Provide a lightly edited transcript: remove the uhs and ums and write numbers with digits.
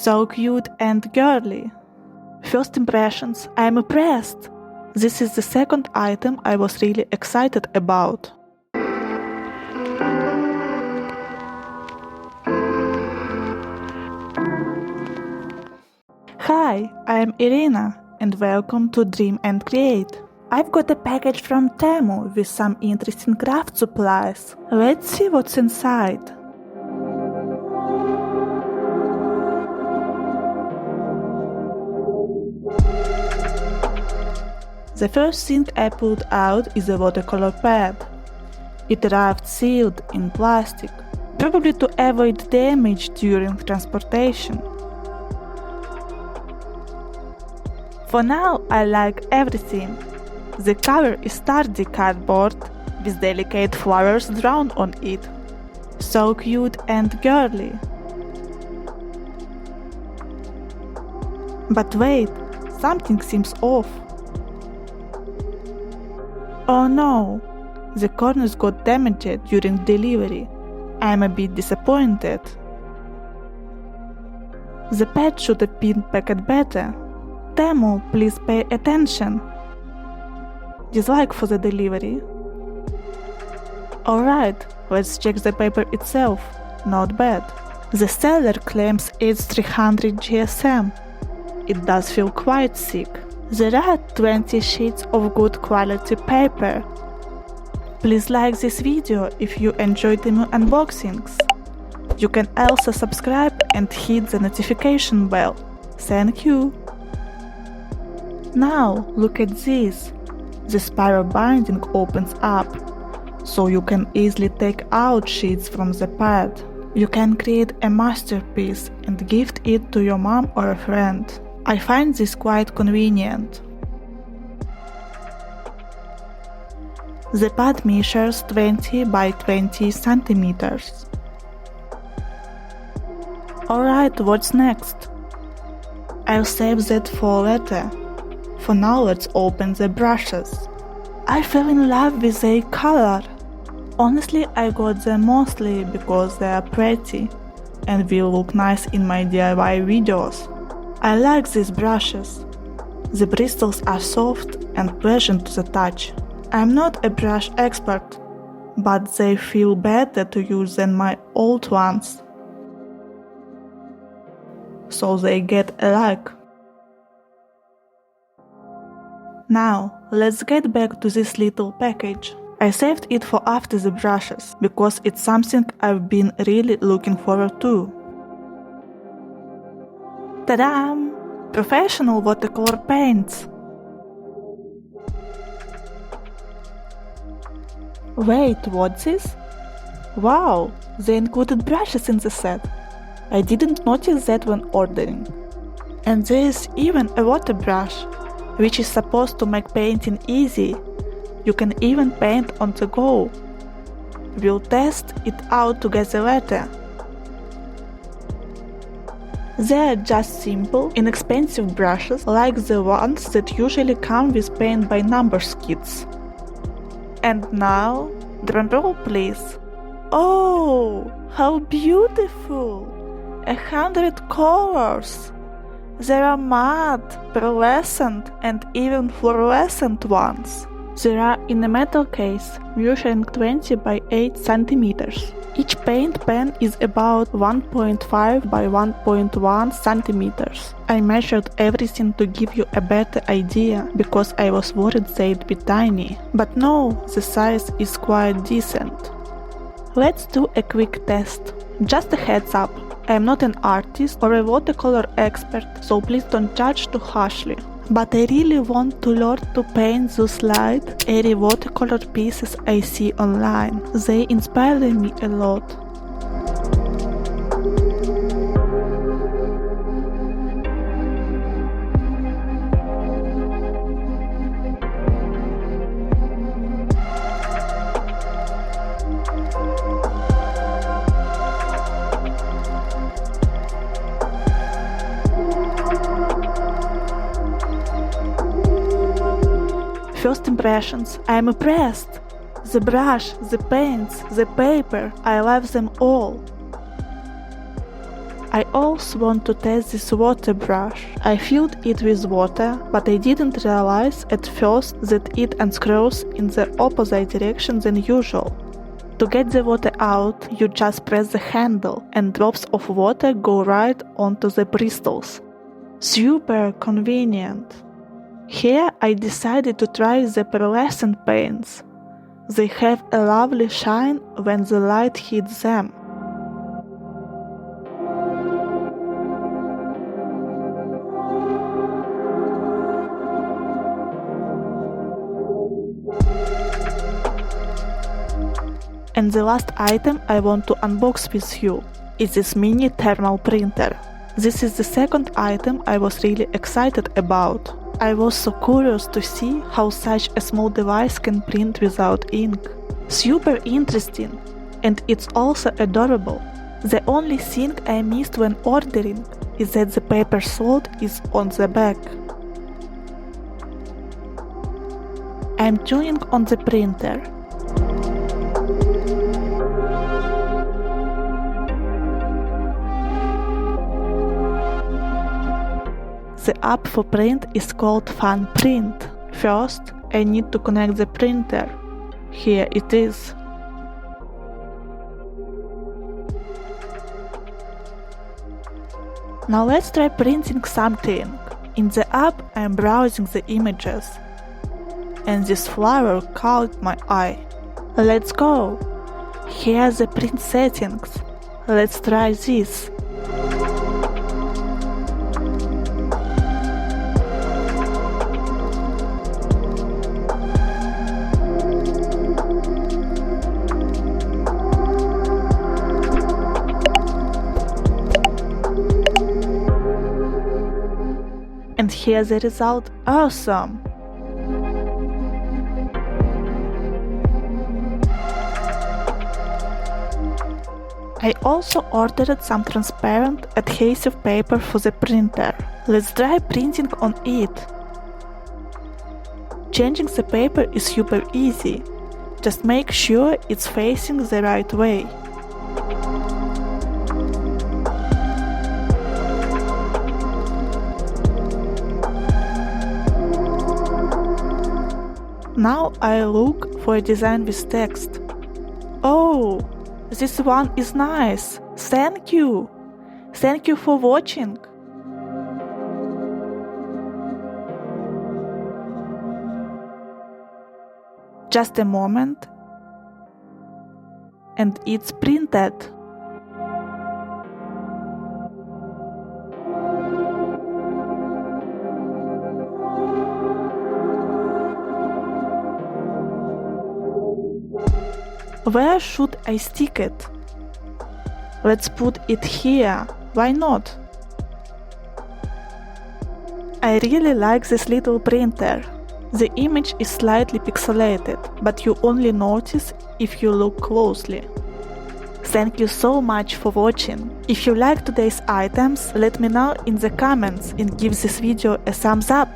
So cute and girly. First impressions, I'm impressed. This is the second item I was really excited about. Hi, I'm Irina and welcome to Dream and Create. I've got a package from Temu with some interesting craft supplies. Let's see what's inside. The first thing I pulled out is a watercolor pad. It arrived sealed in plastic, probably to avoid damage during transportation. For now, I like everything. The cover is sturdy cardboard with delicate flowers drawn on it. So cute and girly. But wait, something seems off. Oh no, the corners got damaged during delivery. I'm a bit disappointed. The pad should have been packed better. Temu, please pay attention. Dislike for the delivery. Alright, let's check the paper itself. Not bad. The seller claims it's 300 GSM. It does feel quite thick. There are 20 sheets of good quality paper. Please like this video if you enjoy Temu unboxings. You can also subscribe and hit the notification bell. Thank you. Now look at this. The spiral binding opens up, so you can easily take out sheets from the pad. You can create a masterpiece and gift it to your mom or a friend. I find this quite convenient. The pad measures 20 by 20 centimeters. Alright, what's next? I'll save that for later. For now, let's open the brushes. I fell in love with their color. Honestly, I got them mostly because they are pretty and will look nice in my DIY videos. I like these brushes. The bristles are soft and pleasant to the touch. I'm not a brush expert, but they feel better to use than my old ones. So they get a like. Now, let's get back to this little package. I saved it for after the brushes, because it's something I've been really looking forward to. Ta-da! Professional watercolor paints! Wait, what's this? Wow, they included brushes in the set. I didn't notice that when ordering. And there's even a water brush, which is supposed to make painting easy. You can even paint on the go. We'll test it out together later. They are just simple, inexpensive brushes like the ones that usually come with paint by numbers kits. And now, drumroll please. Oh, how beautiful! 100 colors! There are matte, pearlescent and even fluorescent ones. They are in a metal case, measuring 20 by 8 centimeters. Each paint pen is about 1.5 by 1.1 centimeters. I measured everything to give you a better idea, because I was worried they'd be tiny. But no, the size is quite decent. Let's do a quick test. Just a heads up. I am not an artist or a watercolor expert, so please don't judge too harshly. But I really want to learn to paint those light, airy watercolor pieces I see online. They inspire me a lot. First impressions, I am impressed. The brush, the paints, the paper, I love them all. I also want to test this water brush. I filled it with water, but I didn't realize at first that it unscrews in the opposite direction than usual. To get the water out, you just press the handle and drops of water go right onto the bristles. Super convenient. Here I decided to try the pearlescent paints. They have a lovely shine when the light hits them. And the last item I want to unbox with you is this mini thermal printer. This is the second item I was really excited about. I was so curious to see how such a small device can print without ink. Super interesting, and it's also adorable. The only thing I missed when ordering is that the paper salt is on the back. I'm tuning on the printer. The app for print is called Fun Print. First, I need to connect the printer. Here it is. Now let's try printing something. In the app, I'm browsing the images. And this flower caught my eye. Let's go! Here are the print settings. Let's try this. And here's the result. Awesome! I also ordered some transparent adhesive paper for the printer. Let's try printing on it. Changing the paper is super easy. Just make sure it's facing the right way. Now I look for a design with text. Oh, this one is nice. Thank you. Thank you for watching. Just a moment. And it's printed. Where should I stick it? Let's put it here. Why not? I really like this little printer. The image is slightly pixelated, but you only notice if you look closely. Thank you so much for watching. If you like today's items, let me know in the comments and give this video a thumbs up.